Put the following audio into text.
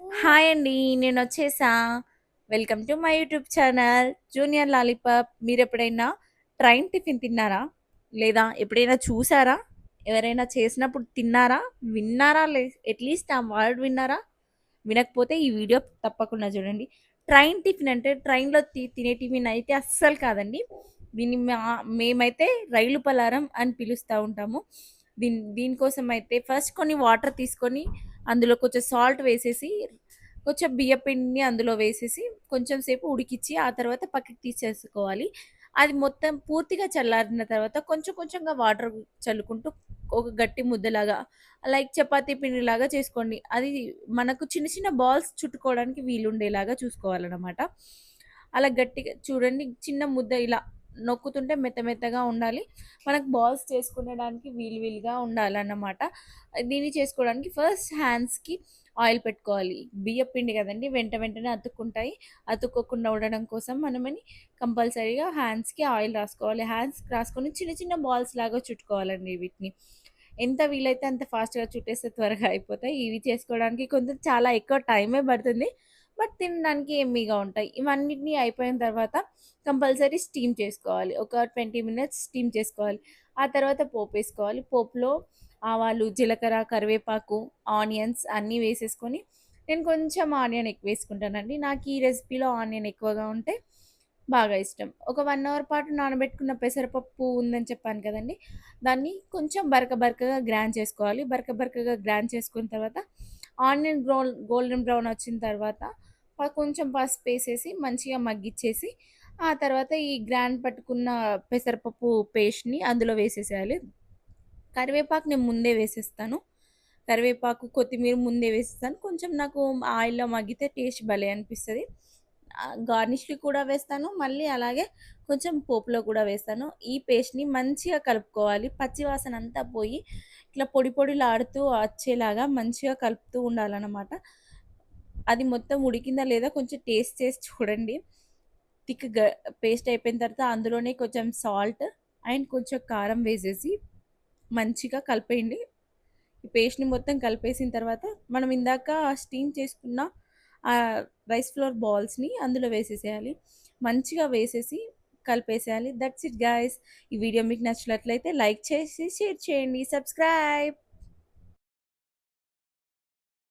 Hi అండి. నేనొచ్చేసా. Welcome to my YouTube channel junior lollipop. మీరెప్పుడైనా ట్రైన్ టిఫిన్ తిన్నారా? లేదా ఎప్పుడైనా చూసారా? ఎవరైనా చేసినప్పుడు తిన్నారా? విన్నారా? అట్‌లీస్ట్ ఆ వర్డ్ విన్నారా? వినకపోతే ఈ వీడియో తప్పకుండా చూడండి. ట్రైన్ టిఫిన్ అంటే ట్రైన్‌లో తినే టిఫిన్ అయితే అస్సలు కాదండి. దీన్ని మేమైతే రైలు పలారం అని పిలుస్తా ఉంటాము. దీనికోసం అయితే ఫస్ట్ కొన్ని వాటర్ తీసుకొని అందులో కొంచెం సాల్ట్ వేసేసి, కొంచెం బియ్యపిండిని అందులో వేసేసి, కొంచెం సేపు ఉడికిచ్చి, ఆ తర్వాత పక్కకి తీసేసుకోవాలి. అది మొత్తం పూర్తిగా చల్లారిన తర్వాత కొంచెం కొంచెంగా వాటర్ చల్లుకుంటూ ఒక గట్టి ముద్దలాగా లైక్ చపాతీ పిండిలాగా చేసుకోండి. అది మనకు చిన్న చిన్న బాల్స్ చుట్టుకోవడానికి వీలుండేలాగా చూసుకోవాలనమాట. అలా గట్టిగా చూడండి చిన్న ముద్ద ఇలా నొక్కుతుంటే మెత్త మెత్తగా ఉండాలి. మనకు బాల్స్ చేసుకునేడానికి వీలుగా ఉండాలన్నమాట. దీన్ని చేసుకోవడానికి ఫస్ట్ హ్యాండ్స్‌కి ఆయిల్ పెట్టుకోవాలి. బియ్యపు పిండి కదండీ! వెంటనే అతుక్కుంటాయి. అతుక్కోకుండా ఉండడం కోసం మనమని కంపల్సరీగా హ్యాండ్స్‌కి ఆయిల్ రాసుకోవాలి. హ్యాండ్స్‌కి రాసుకొని చిన్న చిన్న బాల్స్ లాగా చుట్టుకోవాలండి వీటిని. ఎంత వీలైతే అంత ఫాస్ట్‌గా చుట్టేస్తే త్వరగా అయిపోతాయి. ఇవి చేసుకోవడానికి కొంచెం చాలా ఎక్కువ టైమే పడుతుంది. బట్ తినడానికి యమ్మీగా ఉంటాయి. ఇవన్నిటిని అయిపోయిన తర్వాత కంపల్సరీ స్టీమ్ చేసుకోవాలి. ఒక 20 మినిట్స్ స్టీమ్ చేసుకోవాలి. ఆ తర్వాత పోపేసుకోవాలి. పోపులో ఆవాలు, జీలకర్ర, కరివేపాకు, ఆనియన్స్ అన్నీ వేసేసుకొని నేను కొంచెం ఆనియన్ ఎక్కువ వేసుకుంటానండి. నాకు ఈ రెసిపీలో ఆనియన్ ఎక్కువగా ఉంటే బాగా ఇష్టం. ఒక 1 అవర్ పాటు నానబెట్టుకున్న పెసరపప్పు ఉందని చెప్పాను కదండీ! దాన్ని కొంచెం బరకగా గ్రైండ్ చేసుకోవాలి. బరకగా గ్రైండ్ చేసుకున్న తర్వాత ఆనియన్ గోల్డెన్ బ్రౌన్ వచ్చిన తర్వాత కొంచెం పసుపేసేసి మంచిగా మగ్గిచ్చేసి, ఆ తర్వాత ఈ గ్రైండ్ పట్టుకున్న పెసరపప్పు పేస్ట్‌ని అందులో వేసేసేయాలి. కరివేపాకు నేను ముందే వేసేస్తాను. కరివేపాకు, కొత్తిమీర ముందే వేసేస్తాను. కొంచెం నాకు ఆయిల్‌లో మగ్గితే టేస్ట్ భలే అనిపిస్తది. గార్నిష్‌కి కూడా వేస్తాను. మళ్ళీ అలాగే కొంచెం పోపులో కూడా వేస్తాను. ఈ పేస్ట్‌ని మంచిగా కలుపుకోవాలి. పచ్చి వాసన అంతా పోయి ఇట్లా పొడిలాడుతూ వచ్చేలాగా మంచిగా కలుపుతూ ఉండాలనమాట. అది మొత్తం ఉడికిందా లేదా కొంచెం టేస్ట్ చేసి చూడండి. థిక్ గ పేస్ట్ అయిపోయిన తర్వాత అందులోనే కొంచెం సాల్ట్ అండ్ కొంచెం కారం వేసేసి మంచిగా కలిపేయండి. ఈ పేస్ట్‌ని మొత్తం కలిపేసిన తర్వాత మనం ఇందాక స్టీమ్ చేసుకున్న రైస్ ఫ్లోర్ బాల్స్‌ని అందులో వేసేసేయాలి. మంచిగా వేసేసి కలిపేసేయాలి. That's it guys. ఈ వీడియో మీకు నచ్చినట్లయితే లైక్ చేసి షేర్ చేయండి. సబ్స్క్రైబ్.